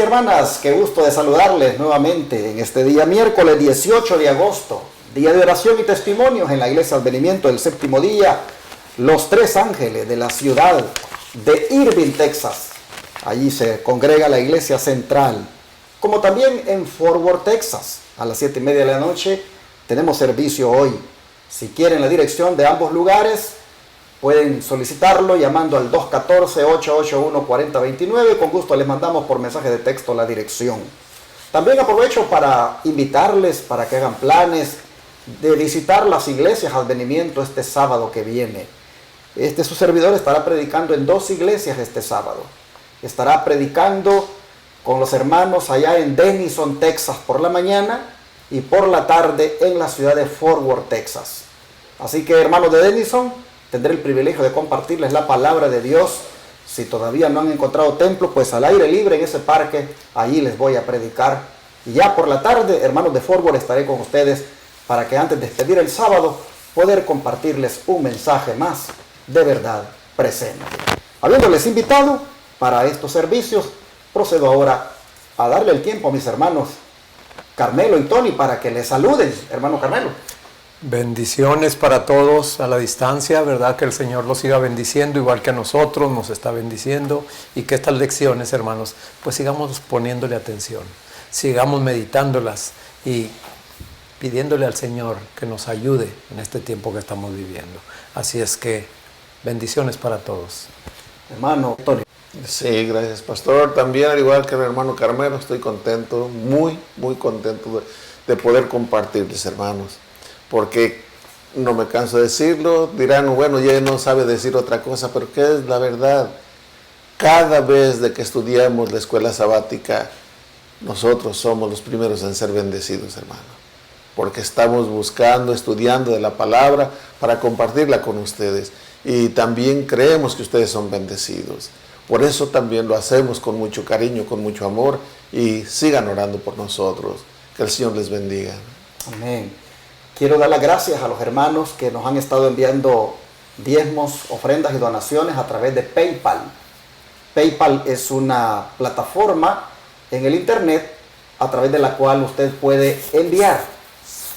hermanas, qué gusto de saludarles nuevamente en este día miércoles 18 de agosto, día de oración y testimonios en la Iglesia Advenimiento del séptimo día, los tres ángeles de la ciudad de Irving, Texas. Allí se congrega la iglesia central, como también en Fort Worth, Texas. A las 7:30 de la noche tenemos servicio hoy. Si quieren la dirección de ambos lugares, pueden solicitarlo llamando al 214-881-4029. Con gusto les mandamos por mensaje de texto la dirección. También aprovecho para invitarles para que hagan planes de visitar las iglesias Advenimiento este sábado que viene. Su servidor estará predicando en 2 iglesias este sábado. Estará predicando con los hermanos allá en Denison, Texas por la mañana y por la tarde en la ciudad de Fort Worth, Texas. Así que, hermanos de Denison, tendré el privilegio de compartirles la palabra de Dios. Si todavía no han encontrado templo, pues al aire libre en ese parque, allí les voy a predicar. Y ya por la tarde, hermanos de Fort Worth, estaré con ustedes para que antes de despedir el sábado, poder compartirles un mensaje más de verdad presente. Habiéndoles invitado para estos servicios, procedo ahora a darle el tiempo a mis hermanos Carmelo y Tony para que les saluden. Hermano Carmelo. Bendiciones para todos a la distancia, ¿verdad? Que el Señor los siga bendiciendo, igual que a nosotros nos está bendiciendo, y que estas lecciones, hermanos, pues sigamos poniéndole atención, sigamos meditándolas y pidiéndole al Señor que nos ayude en este tiempo que estamos viviendo. Así es que, bendiciones para todos. Hermano Tony. Sí, gracias, pastor. También, al igual que el hermano Carmelo, estoy contento, muy contento de poder compartirles, hermanos. Porque no me canso de decirlo, dirán, bueno, ya no sabe decir otra cosa, pero ¿qué es la verdad? Cada vez de que estudiamos la escuela sabática, nosotros somos los primeros en ser bendecidos, hermano. Porque estamos buscando, estudiando de la palabra para compartirla con ustedes. Y también creemos que ustedes son bendecidos. Por eso también lo hacemos con mucho cariño, con mucho amor, y sigan orando por nosotros. Que el Señor les bendiga. Amén. Quiero dar las gracias a los hermanos que nos han estado enviando diezmos, ofrendas y donaciones a través de PayPal. PayPal es una plataforma en el internet a través de la cual usted puede enviar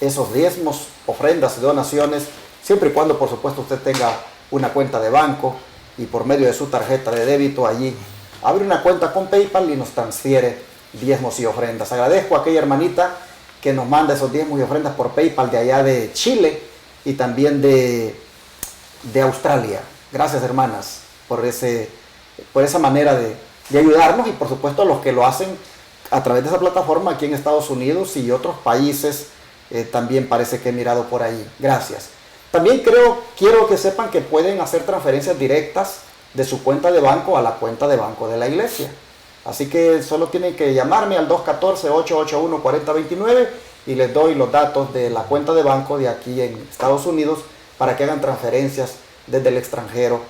esos diezmos, ofrendas y donaciones, siempre y cuando, por supuesto, usted tenga una cuenta de banco y por medio de su tarjeta de débito allí abre una cuenta con PayPal y nos transfiere diezmos y ofrendas. Agradezco a aquella hermanita que nos manda esos diezmos y ofrendas por PayPal de allá de Chile y también de Australia. Gracias, hermanas, por esa manera de ayudarnos, y por supuesto a los que lo hacen a través de esa plataforma aquí en Estados Unidos y otros países, también parece que he mirado por ahí. Gracias. También quiero que sepan que pueden hacer transferencias directas de su cuenta de banco a la cuenta de banco de la iglesia. Así que solo tienen que llamarme al 214-881-4029 y les doy los datos de la cuenta de banco de aquí en Estados Unidos para que hagan transferencias desde el extranjero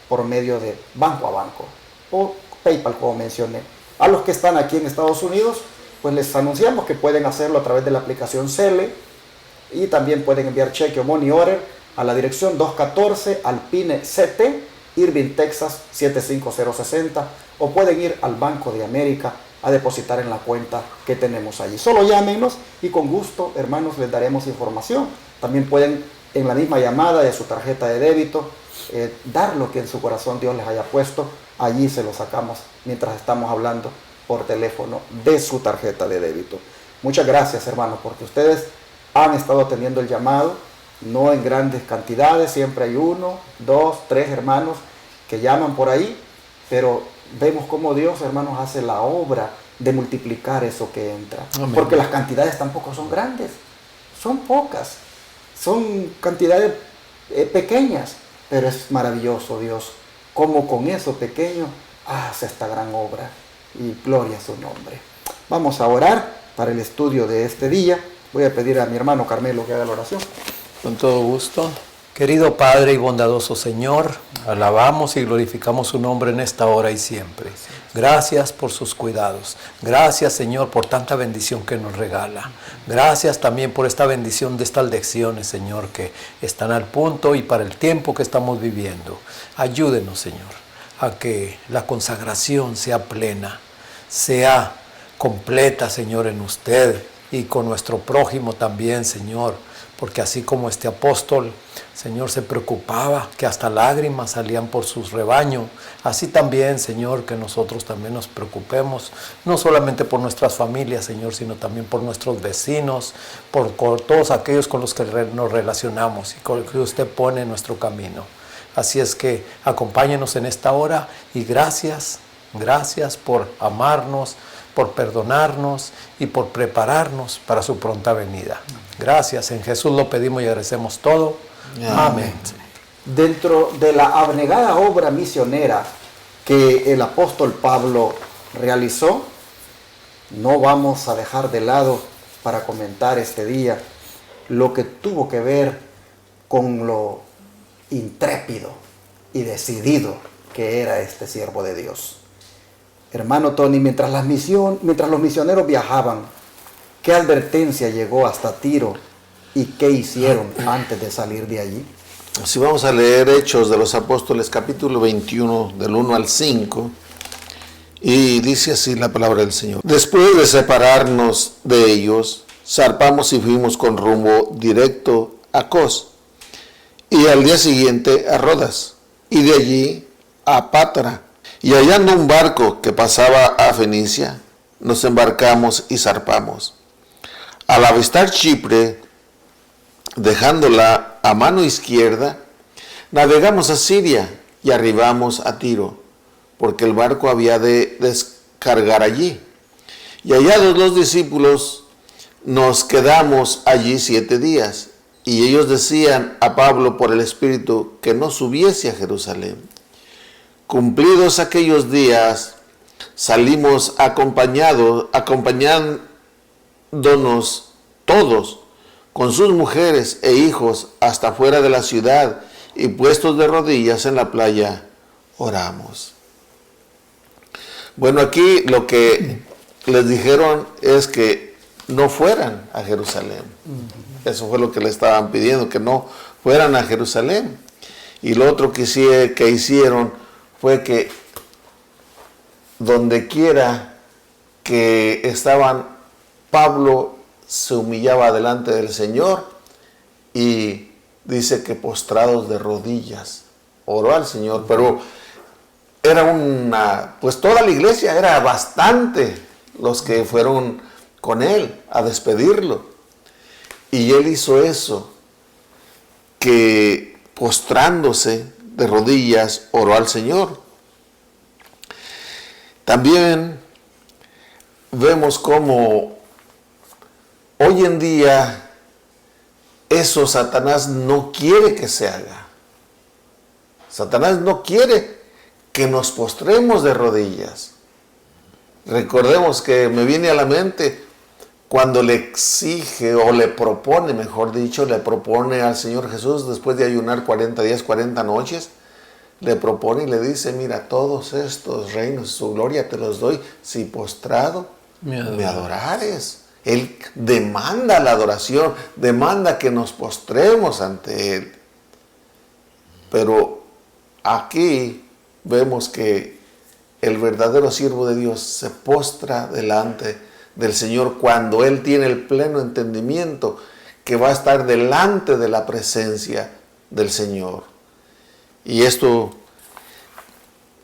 por medio de banco a banco o PayPal, como mencioné. A los que están aquí en Estados Unidos, pues les anunciamos que pueden hacerlo a través de la aplicación Cele, y también pueden enviar cheque o money order a la dirección 214 Alpine CT, Irving, Texas 75060, o pueden ir al Banco de América a depositar en la cuenta que tenemos allí. Solo llámenos y con gusto, hermanos, les daremos información. También pueden, en la misma llamada de su tarjeta de débito, dar lo que en su corazón Dios les haya puesto. Allí se lo sacamos mientras estamos hablando por teléfono de su tarjeta de débito. Muchas gracias, hermanos, porque ustedes han estado atendiendo el llamado, no en grandes cantidades, siempre hay 1, 2, 3 hermanos que llaman por ahí, pero vemos cómo Dios, hermanos, hace la obra de multiplicar eso que entra. Amén. Porque las cantidades tampoco son grandes, son pocas, son cantidades pequeñas, pero es maravilloso Dios, cómo con eso pequeño hace esta gran obra, y gloria a su nombre. Vamos a orar para el estudio de este día. Voy a pedir a mi hermano Carmelo que haga la oración. Con todo gusto. Querido Padre y bondadoso Señor, alabamos y glorificamos su nombre en esta hora y siempre. Gracias por sus cuidados. Gracias, Señor, por tanta bendición que nos regala. Gracias también por esta bendición de estas lecciones, Señor, que están al punto y para el tiempo que estamos viviendo. Ayúdenos, Señor, a que la consagración sea plena, sea completa, Señor, en usted y con nuestro prójimo también, Señor, porque así como este apóstol, Señor, se preocupaba, que hasta lágrimas salían por sus rebaños, así también, Señor, que nosotros también nos preocupemos, no solamente por nuestras familias, Señor, sino también por nuestros vecinos, por todos aquellos con los que nos relacionamos y con los que usted pone en nuestro camino. Así es que acompáñenos en esta hora y gracias por amarnos, por perdonarnos y por prepararnos para su pronta venida. Gracias, en Jesús lo pedimos y agradecemos todo. Amén. Dentro de la abnegada obra misionera que el apóstol Pablo realizó, no vamos a dejar de lado para comentar este día lo que tuvo que ver con lo intrépido y decidido que era este siervo de Dios. Hermano Tony, mientras los misioneros viajaban, ¿qué advertencia llegó hasta Tiro y qué hicieron antes de salir de allí? Si vamos a leer Hechos de los Apóstoles, capítulo 21, del 1 al 5, y dice así la palabra del Señor. Después de separarnos de ellos, zarpamos y fuimos con rumbo directo a Cos, y al día siguiente a Rodas, y de allí a Pátara. Y hallando un barco que pasaba a Fenicia, nos embarcamos y zarpamos. Al avistar Chipre, dejándola a mano izquierda, navegamos a Siria y arribamos a Tiro, porque el barco había de descargar allí. Y hallados los discípulos, nos quedamos allí 7 días, y ellos decían a Pablo por el Espíritu que no subiese a Jerusalén. Cumplidos aquellos días, salimos acompañándonos todos con sus mujeres e hijos hasta fuera de la ciudad, y puestos de rodillas en la playa, oramos. Bueno, aquí lo que les dijeron es que no fueran a Jerusalén. Eso fue lo que le estaban pidiendo, que no fueran a Jerusalén. Y lo otro que hicieron fue que donde quiera que estaban, Pablo se humillaba delante del Señor y dice que postrados de rodillas oró al Señor, pero era pues toda la iglesia, era bastante los que fueron con él a despedirlo, y él hizo eso, que postrándose de rodillas oró al Señor. También vemos cómo hoy en día eso Satanás no quiere que se haga. Satanás no quiere que nos postremos de rodillas. Recordemos que me viene a la mente cuando le exige o le propone, mejor dicho, le propone al Señor Jesús, después de ayunar 40 días, 40 noches, le propone y le dice: mira, todos estos reinos, su gloria te los doy si postrado me adorares. Él demanda la adoración, demanda que nos postremos ante Él. Pero aquí vemos que el verdadero siervo de Dios se postra delante del Señor cuando Él tiene el pleno entendimiento que va a estar delante de la presencia del Señor. Y esto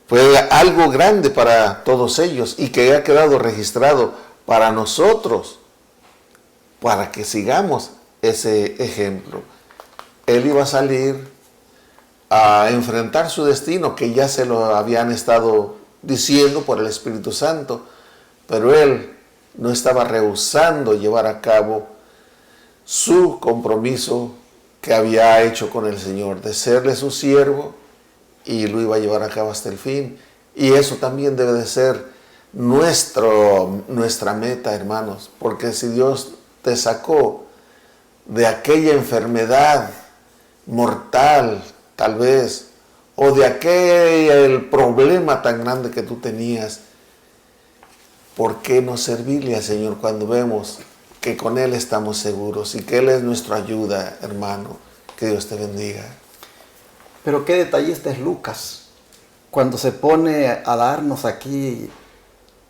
fue algo grande para todos ellos y que ha quedado registrado para nosotros, para que sigamos ese ejemplo. Él iba a salir a enfrentar su destino, que ya se lo habían estado diciendo por el Espíritu Santo, pero él no estaba rehusando llevar a cabo su compromiso que había hecho con el Señor, de serle su siervo, y lo iba a llevar a cabo hasta el fin. Y eso también debe de ser nuestra meta, hermanos, porque si Dios te sacó de aquella enfermedad mortal, tal vez, o de aquel problema tan grande que tú tenías, ¿por qué no servirle al Señor cuando vemos que con Él estamos seguros y que Él es nuestra ayuda, hermano? Que Dios te bendiga. Pero qué detallista es Lucas, cuando se pone a darnos aquí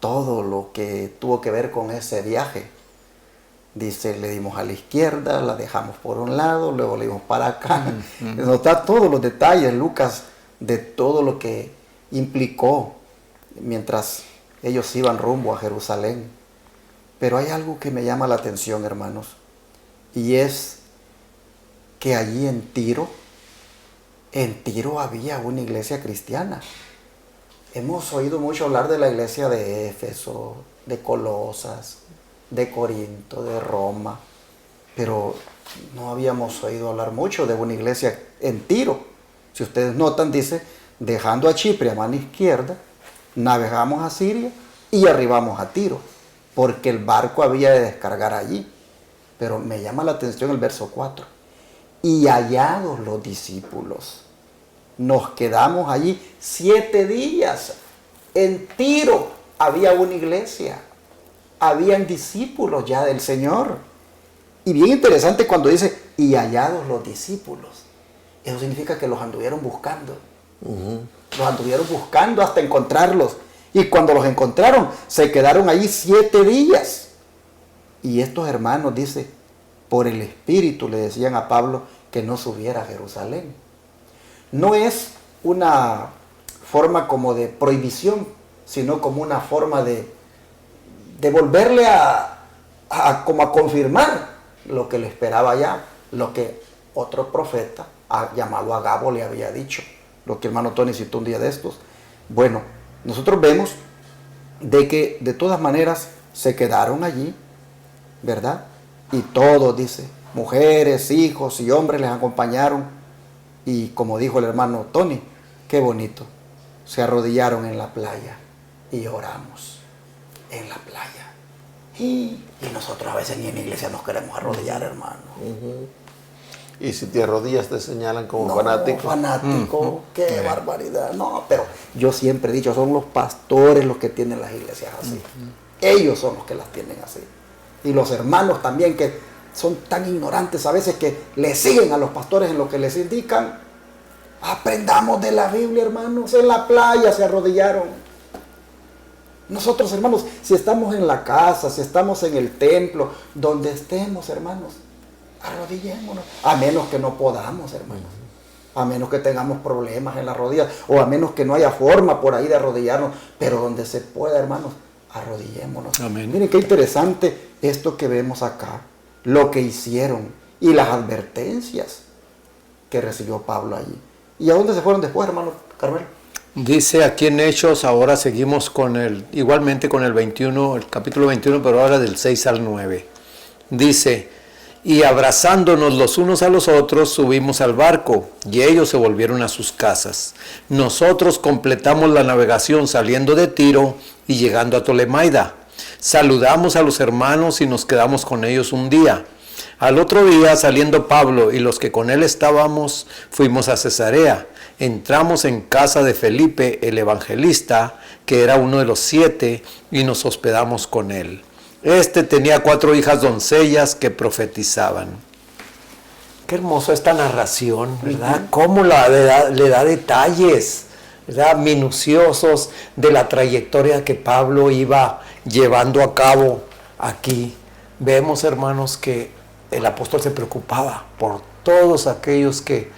todo lo que tuvo que ver con ese viaje. Dice, le dimos a la izquierda, la dejamos por un lado, luego le dimos para acá. Nos da todos los detalles, Lucas, de todo lo que implicó mientras ellos iban rumbo a Jerusalén. Pero hay algo que me llama la atención, hermanos, y es que allí en Tiro había una iglesia cristiana. Hemos oído mucho hablar de la iglesia de Éfeso, de Colosas, de Corinto, de Roma, pero no habíamos oído hablar mucho de una iglesia en Tiro. Si ustedes notan, dice, dejando a Chipre a mano izquierda, navegamos a Siria y arribamos a Tiro, porque el barco había de descargar allí. Pero me llama la atención el verso 4. Y hallados los discípulos, nos quedamos allí 7 días. En Tiro había una iglesia, habían discípulos ya del Señor. Y bien interesante cuando dice, y hallados los discípulos. Eso significa que los anduvieron buscando. Los anduvieron buscando hasta encontrarlos. Y cuando los encontraron, se quedaron allí 7 días. Y estos hermanos, dice, por el Espíritu le decían a Pablo que no subiera a Jerusalén. No es una forma como de prohibición, sino como una forma de volverle como a confirmar lo que le esperaba ya, lo que otro profeta llamado Agabo le había dicho, lo que el hermano Tony citó un día de estos. Bueno, nosotros vemos de que de todas maneras se quedaron allí, ¿verdad? Y todos, dice, mujeres, hijos y hombres les acompañaron. Y como dijo el hermano Tony, qué bonito, se arrodillaron en la playa y oramos en la playa. Y nosotros a veces ni en la iglesia nos queremos arrodillar, hermano. Y si te arrodillas te señalan como No, fanático. Fanático, qué barbaridad. No, pero yo siempre he dicho, son los pastores los que tienen las iglesias así. Ellos son los que las tienen así. Y los hermanos también, que son tan ignorantes a veces que le siguen a los pastores en lo que les indican. Aprendamos de la Biblia, hermanos. En la playa se arrodillaron. Nosotros, hermanos, si estamos en la casa, si estamos en el templo, donde estemos, hermanos, arrodillémonos. A menos que no podamos, hermanos. A menos que tengamos problemas en las rodillas, o a menos que no haya forma por ahí de arrodillarnos. Pero donde se pueda, hermanos, arrodillémonos. Amén. Miren qué interesante esto que vemos acá, lo que hicieron y las advertencias que recibió Pablo allí. ¿Y a dónde se fueron después, hermano Carmelo? Dice aquí en Hechos, ahora seguimos con igualmente con el 21, el capítulo 21, pero ahora del 6 al 9. Dice, y abrazándonos los unos a los otros, subimos al barco, y ellos se volvieron a sus casas. Nosotros completamos la navegación saliendo de Tiro y llegando a Tolemaida. Saludamos a los hermanos y nos quedamos con ellos un día. Al otro día, saliendo Pablo y los que con él estábamos, fuimos a Cesarea. Entramos en casa de Felipe, el evangelista, que era uno de los 7, y nos hospedamos con él. Este tenía 4 hijas doncellas que profetizaban. Qué hermosa esta narración, ¿verdad? Cómo le da detalles, ¿verdad? Minuciosos de la trayectoria que Pablo iba llevando a cabo aquí. Vemos, hermanos, que el apóstol se preocupaba por todos aquellos que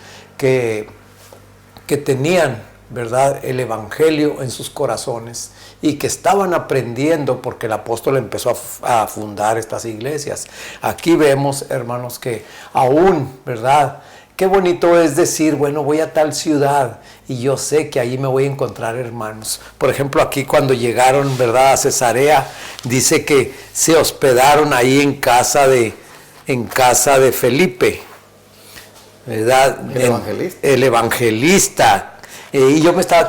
tenían, ¿verdad?, el evangelio en sus corazones y que estaban aprendiendo, porque el apóstol empezó a fundar estas iglesias. Aquí vemos, hermanos, que aún, ¿verdad?, qué bonito es decir, bueno, voy a tal ciudad y yo sé que ahí me voy a encontrar hermanos. Por ejemplo, aquí cuando llegaron, ¿verdad?, a Cesarea, dice que se hospedaron ahí en casa de Felipe, ¿verdad? El evangelista. Y yo me estaba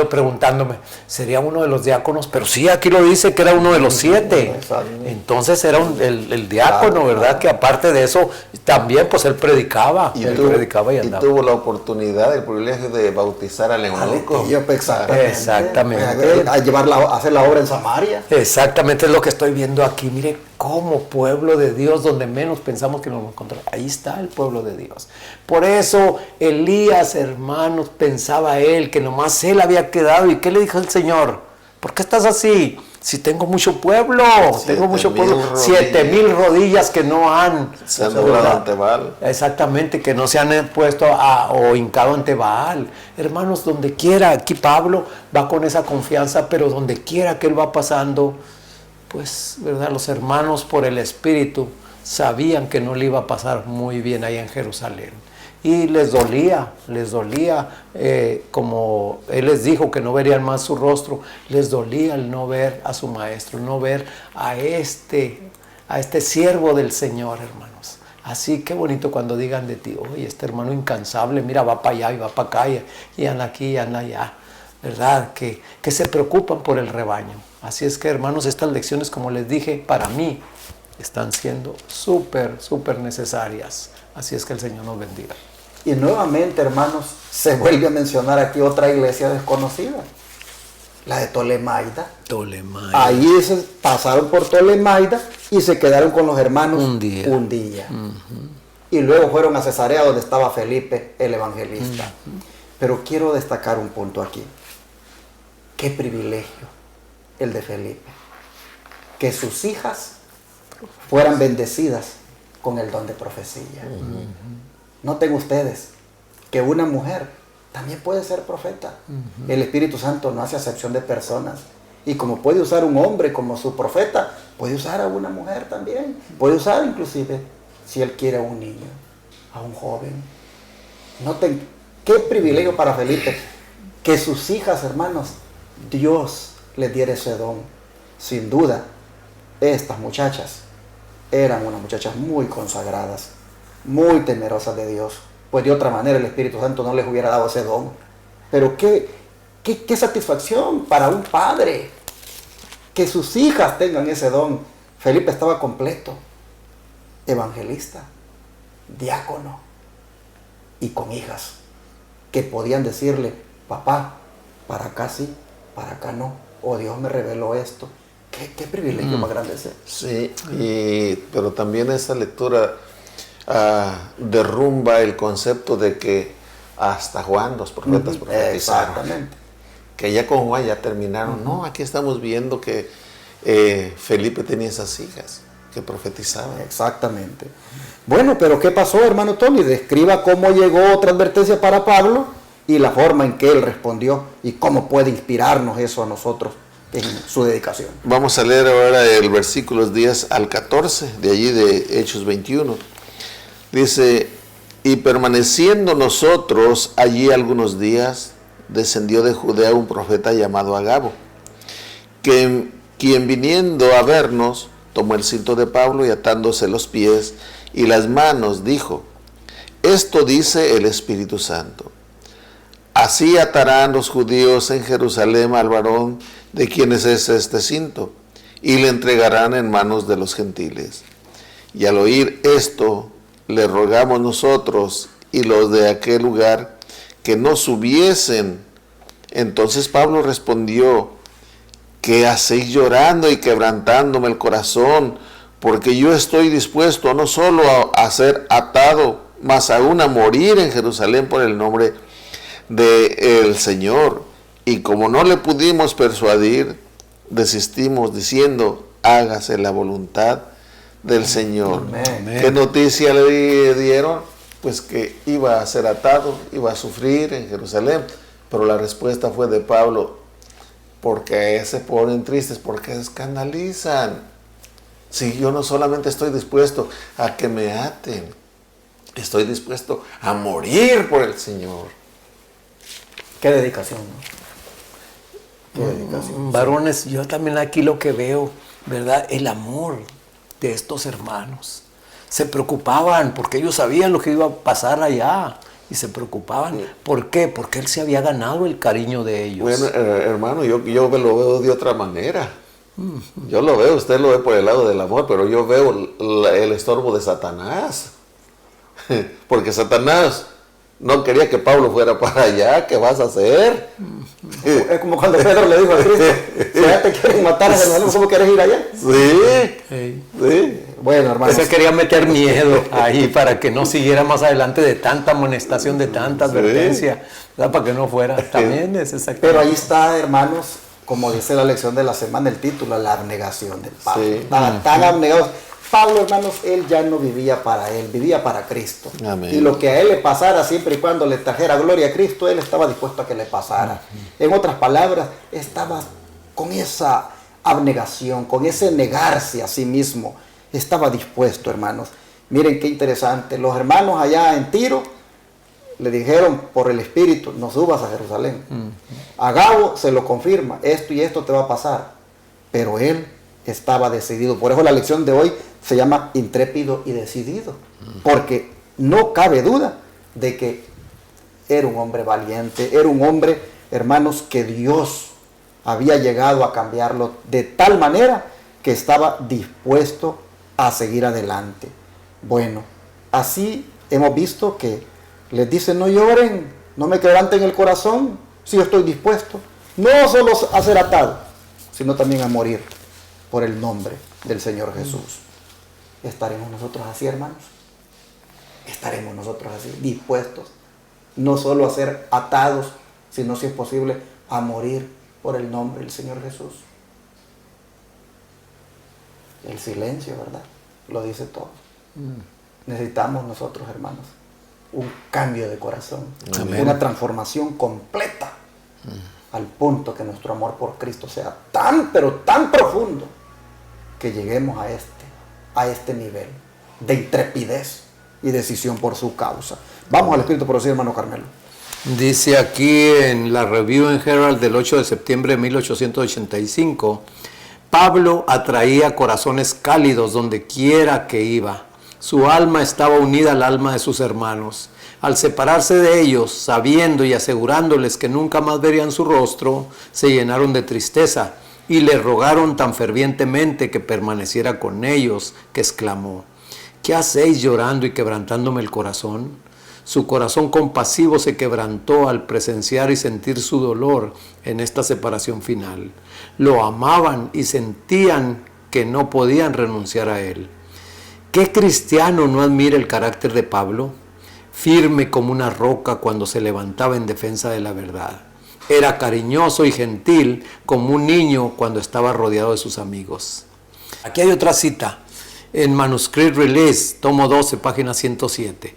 preguntándome, ¿sería uno de los diáconos? Pero sí, aquí lo dice que era uno de los 7. Entonces era el diácono, claro, ¿verdad? Claro. Que aparte de eso, también pues él predicaba. Y tuvo la oportunidad, el privilegio de bautizar al eunuco. Exactamente. A hacer la obra en Samaria. Exactamente, es lo que estoy viendo aquí. Mire, como pueblo de Dios, donde menos pensamos que nos vamos a encontrar. Ahí está el pueblo de Dios. Por eso Elías, hermanos, pensaba él que nomás él había quedado. ¿Y qué le dijo el Señor? ¿Por qué estás así? Si tengo mucho pueblo, tengo mucho pueblo, 7,000 7,000 rodillas que no han se han doblado ante Baal. Exactamente, que no se han puesto o hincado ante Baal. Hermanos, donde quiera, aquí Pablo va con esa confianza, pero donde quiera que él va pasando, pues, ¿verdad? Los hermanos por el Espíritu sabían que no le iba a pasar muy bien ahí en Jerusalén. Y les dolía, como él les dijo que no verían más su rostro, les dolía el no ver a su maestro, no ver a este siervo del Señor, hermanos. Así que bonito cuando digan de ti, oye, este hermano incansable, mira, va para allá y va para acá, y anda aquí y anda allá, ¿verdad? Que se preocupan por el rebaño. Así es que, hermanos, estas lecciones, como les dije, para mí están siendo súper, súper necesarias. Así es que el Señor nos bendiga. Y nuevamente, hermanos, se vuelve a mencionar aquí otra iglesia desconocida, la de Tolemaida. Ahí pasaron por Tolemaida y se quedaron con los hermanos un día. Y luego fueron a Cesarea, donde estaba Felipe, el evangelista. Pero quiero destacar un punto aquí. Qué privilegio el de Felipe, que sus hijas fueran bendecidas con el don de profecía. Noten ustedes que una mujer también puede ser profeta. El Espíritu Santo no hace acepción de personas. Y como puede usar un hombre como su profeta, puede usar a una mujer también. Puede usar inclusive, si él quiere, a un niño, a un joven. Noten qué privilegio para Felipe, que sus hijas, hermanos, Dios les diera ese don. Sin duda, estas muchachas eran unas muchachas muy consagradas, muy temerosas de Dios, pues de otra manera el Espíritu Santo no les hubiera dado ese don. Pero qué satisfacción para un padre que sus hijas tengan ese don. Felipe estaba completo, evangelista, diácono, y con hijas que podían decirle, papá, para acá sí, para acá no, o Dios me reveló esto. Qué privilegio más grande ese. Sí, pero también esa lectura derrumba el concepto de que hasta Juan, los profetas profetizaron. Exactamente. Que ya con Juan ya terminaron. No, aquí estamos viendo que Felipe tenía esas hijas que profetizaban. Exactamente. Bueno, pero ¿qué pasó, hermano Tony? Describa cómo llegó otra advertencia para Pablo y la forma en que él respondió y cómo puede inspirarnos eso a nosotros en su dedicación. Vamos a leer ahora el versículos 10 al 14, de allí de Hechos 21. Dice, y permaneciendo nosotros allí algunos días, descendió de Judea un profeta llamado Agabo, quien viniendo a vernos, tomó el cinto de Pablo y atándose los pies y las manos, dijo, esto dice el Espíritu Santo, así atarán los judíos en Jerusalén al varón de quienes es este cinto, y le entregarán en manos de los gentiles. Y al oír esto, le rogamos nosotros y los de aquel lugar que no subiesen. Entonces Pablo respondió, ¿qué hacéis llorando y quebrantándome el corazón? Porque yo estoy dispuesto no solo a ser atado, mas aún a morir en Jerusalén por el nombre del Señor. Y como no le pudimos persuadir, desistimos diciendo, hágase la voluntad del Señor. Amén. ¿Qué noticia le dieron? Pues que iba a ser atado, iba a sufrir en Jerusalén. Pero la respuesta fue de Pablo, porque se ponen tristes, porque se escandalizan. Si yo no solamente estoy dispuesto a que me aten, estoy dispuesto a morir por el Señor. Qué dedicación, ¿no? Qué dedicación. Varones, yo también aquí lo que veo, ¿verdad? El amor de estos hermanos. Se preocupaban porque ellos sabían lo que iba a pasar allá y se preocupaban. ¿Por qué? Porque él se había ganado el cariño de ellos. Bueno, hermano, yo lo veo de otra manera. Yo lo veo, usted lo ve por el lado del amor, pero yo veo el estorbo de Satanás. Porque Satanás no quería que Pablo fuera para allá. ¿Qué vas a hacer? Es como cuando Pedro le dijo a Cristo, si ya te quieren matar, ¿cómo quieres ir allá? Sí. Bueno, hermano. Se quería meter miedo ahí para que no siguiera más adelante de tanta amonestación, de tanta advertencia, ¿verdad? Para que no fuera. También es exactamente. Pero ahí está, hermanos, como dice la lección de la semana, el título, la abnegación de Pablo. Sí. Estaba tan abnegado. Pablo, hermanos, él ya no vivía para él, vivía para Cristo. Amén. Y lo que a él le pasara, siempre y cuando le trajera gloria a Cristo, él estaba dispuesto a que le pasara. En otras palabras, estaba con esa abnegación, con ese negarse a sí mismo. Estaba dispuesto, hermanos. Miren qué interesante. Los hermanos allá en Tiro le dijeron por el Espíritu, no subas a Jerusalén. A Gabo se lo confirma, esto y esto te va a pasar. Pero él estaba decidido. Por eso la lección de hoy se llama intrépido y decidido. Porque no cabe duda de que era un hombre valiente, era un hombre, hermanos, que Dios había llegado a cambiarlo de tal manera que estaba dispuesto a seguir adelante. Bueno, así hemos visto que les dice, no lloren, no me quebranten el corazón, si yo estoy dispuesto, no solo a ser atado, sino también a morir por el nombre del Señor Jesús. ¿Estaremos nosotros así, hermanos? ¿Estaremos nosotros así, dispuestos, no solo a ser atados, sino, si es posible, a morir por el nombre del Señor Jesús? El silencio, ¿verdad? Lo dice todo. Necesitamos nosotros, hermanos, un cambio de corazón, Amén. una transformación completa, al punto que nuestro amor por Cristo sea tan, pero tan profundo, que lleguemos a este nivel de intrepidez y decisión por su causa. Vamos al Espíritu por sí, hermano Carmelo. Dice aquí en la Review en Herald del 8 de septiembre de 1885, Pablo atraía corazones cálidos donde quiera que iba. Su alma estaba unida al alma de sus hermanos. Al separarse de ellos, sabiendo y asegurándoles que nunca más verían su rostro, se llenaron de tristeza y le rogaron tan fervientemente que permaneciera con ellos, que exclamó: ¿qué hacéis llorando y quebrantándome el corazón? Su corazón compasivo se quebrantó al presenciar y sentir su dolor en esta separación final. Lo amaban y sentían que no podían renunciar a él. ¿Qué cristiano no admira el carácter de Pablo? Firme como una roca cuando se levantaba en defensa de la verdad. Era cariñoso y gentil como un niño cuando estaba rodeado de sus amigos. Aquí hay otra cita en Manuscript Release, tomo 12, página 107.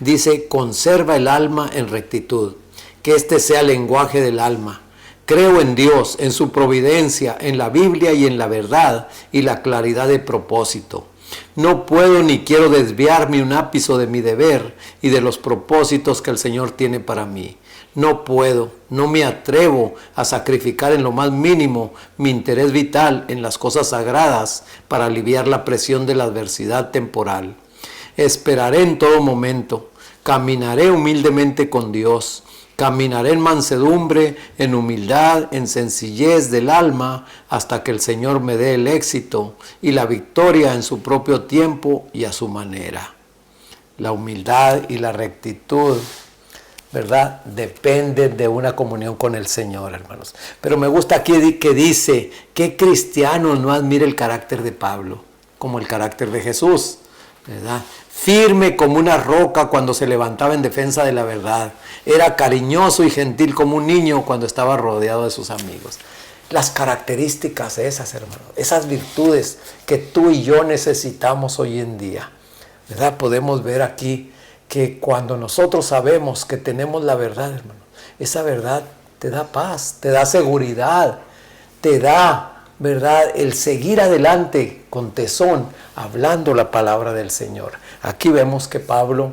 Dice: conserva el alma en rectitud, que este sea el lenguaje del alma. Creo en Dios, en su providencia, en la Biblia y en la verdad y la claridad de propósito. No puedo ni quiero desviarme un ápice de mi deber y de los propósitos que el Señor tiene para mí. No puedo, no me atrevo a sacrificar en lo más mínimo mi interés vital en las cosas sagradas para aliviar la presión de la adversidad temporal. Esperaré en todo momento, caminaré humildemente con Dios, caminaré en mansedumbre, en humildad, en sencillez del alma, hasta que el Señor me dé el éxito y la victoria en su propio tiempo y a su manera. La humildad y la rectitud, ¿verdad?, dependen de una comunión con el Señor, hermanos. Pero me gusta aquí que dice: ¿qué cristiano no admira el carácter de Pablo? Como el carácter de Jesús, ¿verdad? Firme como una roca cuando se levantaba en defensa de la verdad. Era cariñoso y gentil como un niño cuando estaba rodeado de sus amigos. Las características esas, hermanos, esas virtudes que tú y yo necesitamos hoy en día, ¿verdad? Podemos ver aquí que cuando nosotros sabemos que tenemos la verdad, hermano, esa verdad te da paz, te da seguridad, te da, ¿verdad?, el seguir adelante con tesón, hablando la palabra del Señor. Aquí vemos que Pablo,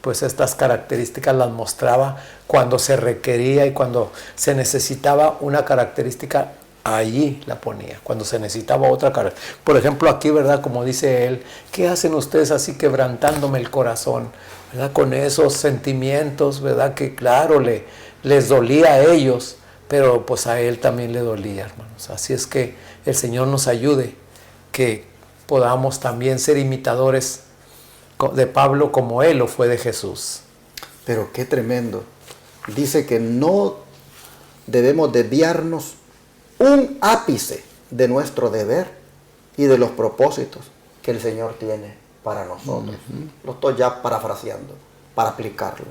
pues estas características las mostraba cuando se requería y cuando se necesitaba una característica, allí la ponía. Cuando se necesitaba otra característica. Por ejemplo, aquí, ¿verdad?, como dice él: ¿qué hacen ustedes así quebrantándome el corazón? ¿Verdad? Con esos sentimientos, ¿verdad?, que claro, les dolía a ellos, pero pues a él también le dolía, hermanos. Así es que el Señor nos ayude, que podamos también ser imitadores de Pablo como él lo fue de Jesús. Pero qué tremendo. Dice que no debemos desviarnos un ápice de nuestro deber y de los propósitos que el Señor tiene para nosotros. Lo estoy ya parafraseando para aplicarlo.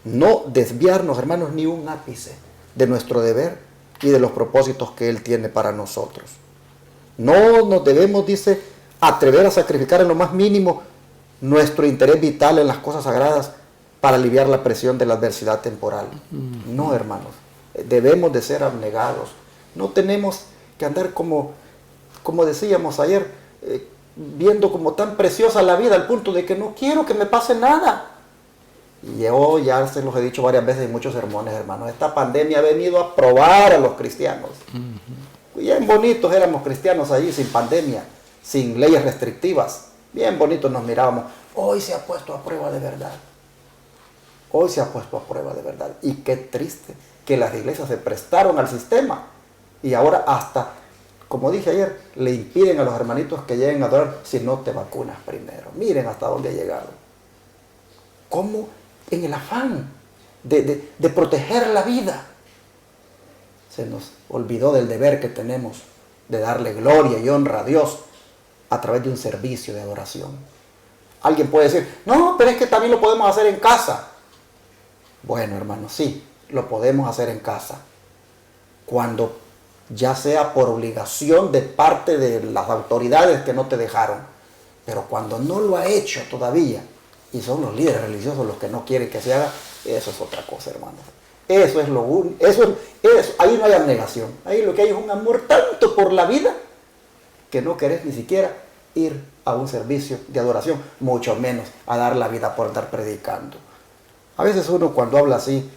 No desviarnos, hermanos, ni un ápice de nuestro deber y de los propósitos que Él tiene para nosotros. No nos debemos, dice, atrever a sacrificar en lo más mínimo nuestro interés vital en las cosas sagradas para aliviar la presión de la adversidad temporal. No, hermanos, debemos de ser abnegados. No tenemos que andar como decíamos ayer, viendo como tan preciosa la vida al punto de que no quiero que me pase nada. Y yo ya se los he dicho varias veces en muchos sermones, hermanos, esta pandemia ha venido a probar a los cristianos. Bien bonitos éramos cristianos allí sin pandemia, sin leyes restrictivas. Bien bonitos nos mirábamos. Hoy se ha puesto a prueba de verdad. Hoy se ha puesto a prueba de verdad. Y qué triste que las iglesias se prestaron al sistema. Y ahora hasta, como dije ayer, le impiden a los hermanitos que lleguen a adorar si no te vacunas primero. Miren hasta dónde ha llegado. ¿Cómo en el afán de proteger la vida se nos olvidó del deber que tenemos de darle gloria y honra a Dios a través de un servicio de adoración? Alguien puede decir, no, pero es que también lo podemos hacer en casa. Bueno, hermanos, sí, lo podemos hacer en casa. Cuando ya sea por obligación de parte de las autoridades que no te dejaron. Pero cuando no lo ha hecho todavía, y son los líderes religiosos los que no quieren que se haga, eso es otra cosa, hermanos. Eso es lo único, ahí no hay abnegación. Ahí lo que hay es un amor tanto por la vida que no querés ni siquiera ir a un servicio de adoración, mucho menos a dar la vida por estar predicando. A veces uno cuando habla así,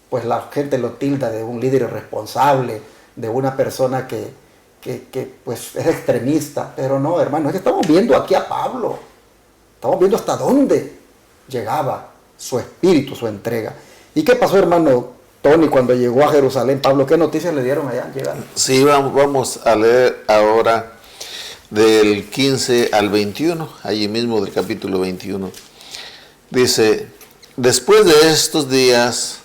pues la gente lo tilda de un líder irresponsable, de una persona que pues es extremista, pero no, hermano, es que estamos viendo aquí a Pablo, estamos viendo hasta dónde llegaba su espíritu, su entrega. ¿Y qué pasó, hermano Tony, cuando llegó a Jerusalén? Pablo, ¿qué noticias le dieron allá al llegar? Sí, vamos a leer ahora del 15 al 21, allí mismo del capítulo 21. Dice, después de estos días,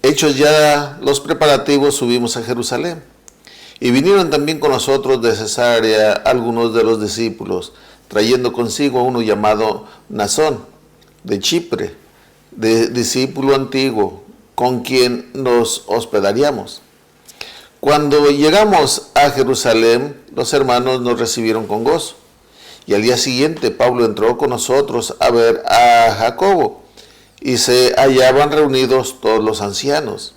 hechos ya los preparativos, subimos a Jerusalén. Y vinieron también con nosotros de Cesarea algunos de los discípulos, trayendo consigo a uno llamado Nasón, de Chipre, de discípulo antiguo, con quien nos hospedaríamos. Cuando llegamos a Jerusalén, los hermanos nos recibieron con gozo. Y al día siguiente Pablo entró con nosotros a ver a Jacobo, y se hallaban reunidos todos los ancianos,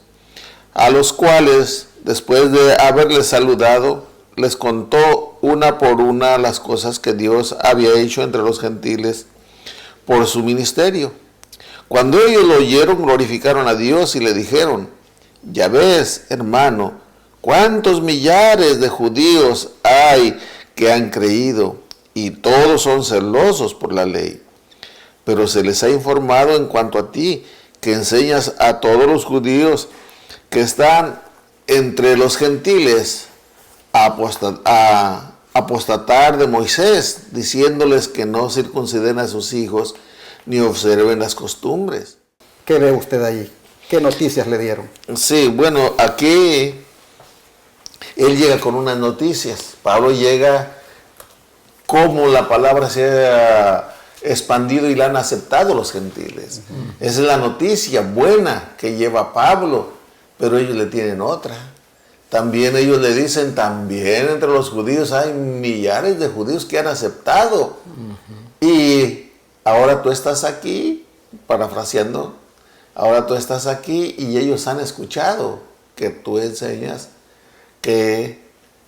a los cuales, después de haberles saludado, les contó una por una las cosas que Dios había hecho entre los gentiles por su ministerio. Cuando ellos lo oyeron, glorificaron a Dios y le dijeron, ya ves, hermano, cuántos millares de judíos hay que han creído, y todos son celosos por la ley. Pero se les ha informado en cuanto a ti, que enseñas a todos los judíos que están entre los gentiles a apostatar de Moisés, diciéndoles que no circunciden a sus hijos ni observen las costumbres. ¿Qué ve usted allí? ¿Qué noticias le dieron? Sí, bueno, aquí él llega con unas noticias. Pablo llega como la palabra se ha expandido y la han aceptado los gentiles. Esa es la noticia buena que lleva Pablo, pero ellos le tienen otra. También ellos le dicen, también entre los judíos hay millares de judíos que han aceptado. Y ahora tú estás aquí, parafraseando, ahora tú estás aquí y ellos han escuchado que tú enseñas que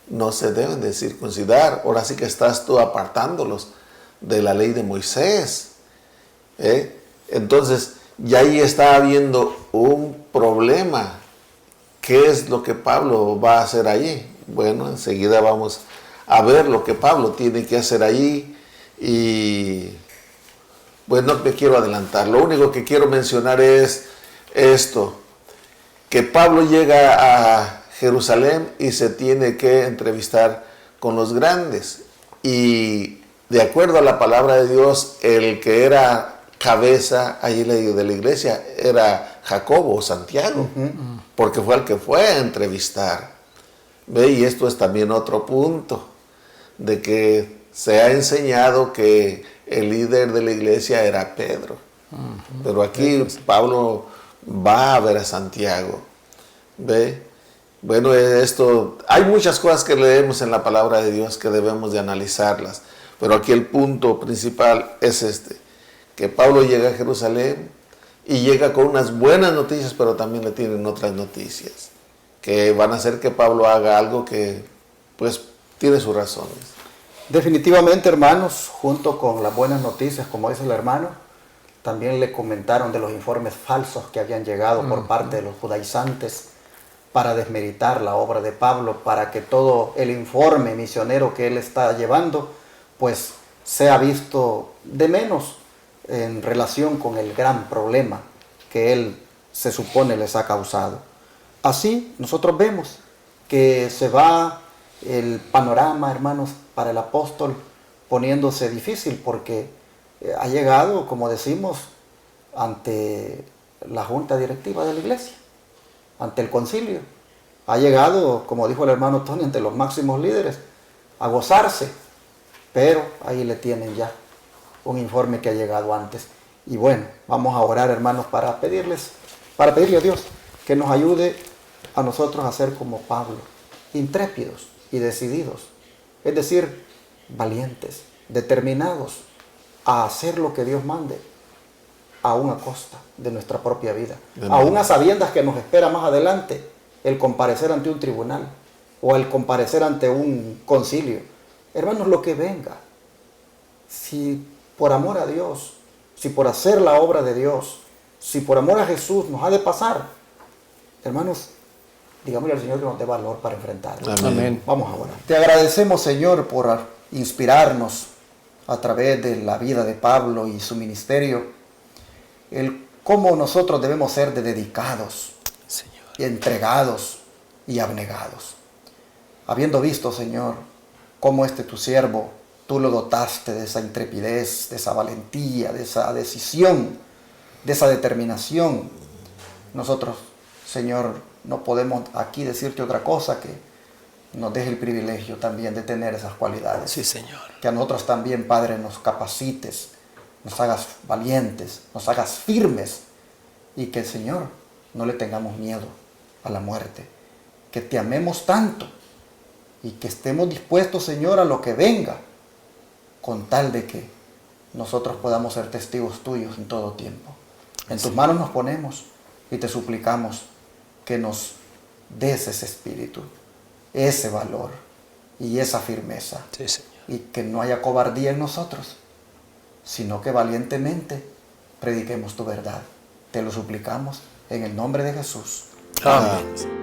no se deben de circuncidar. Ahora sí que estás tú apartándolos de la ley de Moisés. Entonces, ya ahí está habiendo un problema. ¿Qué es lo que Pablo va a hacer allí? Bueno, enseguida vamos a ver lo que Pablo tiene que hacer allí. Y pues no me quiero adelantar. Lo único que quiero mencionar es esto, que Pablo llega a Jerusalén y se tiene que entrevistar con los grandes. Y de acuerdo a la palabra de Dios, el que era cabeza allí de la iglesia era Jacobo o Santiago, porque fue el que fue a entrevistar. ¿Ve? Y esto es también otro punto, de que se ha enseñado que el líder de la iglesia era Pedro. Pero aquí Pablo va a ver a Santiago. ¿Ve? Bueno, esto, hay muchas cosas que leemos en la palabra de Dios que debemos de analizarlas, pero aquí el punto principal es este, que Pablo llega a Jerusalén y llega con unas buenas noticias, pero también le tienen otras noticias, que van a hacer que Pablo haga algo que, pues, tiene sus razones. Definitivamente, hermanos, junto con las buenas noticias, como dice el hermano, también le comentaron de los informes falsos que habían llegado por parte de los judaizantes para desmeritar la obra de Pablo, para que todo el informe misionero que él está llevando, pues sea visto de menos en relación con el gran problema que él se supone les ha causado. Así nosotros vemos que se va el panorama, hermanos, para el apóstol poniéndose difícil, porque ha llegado, como decimos, ante la junta directiva de la iglesia, ante el concilio. Ha llegado, como dijo el hermano Tony, ante los máximos líderes, a gozarse, pero ahí le tienen ya un informe que ha llegado antes. Y bueno, vamos a orar, hermanos, para pedirle a Dios que nos ayude a nosotros a ser como Pablo, intrépidos y decididos, es decir, valientes, determinados a hacer lo que Dios mande, aún a costa de nuestra propia vida, aún a sabiendas que nos espera más adelante el comparecer ante un tribunal o el comparecer ante un concilio. Hermanos, lo que venga, si por amor a Dios, si por hacer la obra de Dios, si por amor a Jesús nos ha de pasar, hermanos, digámosle al Señor que nos dé valor para enfrentarlo. Amén. Vamos a orar. Te agradecemos, Señor, por inspirarnos a través de la vida de Pablo y su ministerio, el cómo nosotros debemos ser de dedicados, Señor. y entregados y abnegados. Habiendo visto, Señor, cómo tu siervo, tú lo dotaste de esa intrepidez, de esa valentía, de esa decisión, de esa determinación, nosotros, Señor, no podemos aquí decirte otra cosa que nos deje el privilegio también de tener esas cualidades. Sí, Señor. Que a nosotros también, Padre, nos capacites, nos hagas valientes, nos hagas firmes y que, Señor, no le tengamos miedo a la muerte. Que te amemos tanto y que estemos dispuestos, Señor, a lo que venga, con tal de que nosotros podamos ser testigos tuyos en todo tiempo. En tus manos nos ponemos y te suplicamos que nos des ese espíritu, ese valor y esa firmeza. Sí, Señor. Y que no haya cobardía en nosotros, sino que valientemente prediquemos tu verdad. Te lo suplicamos en el nombre de Jesús. Amén.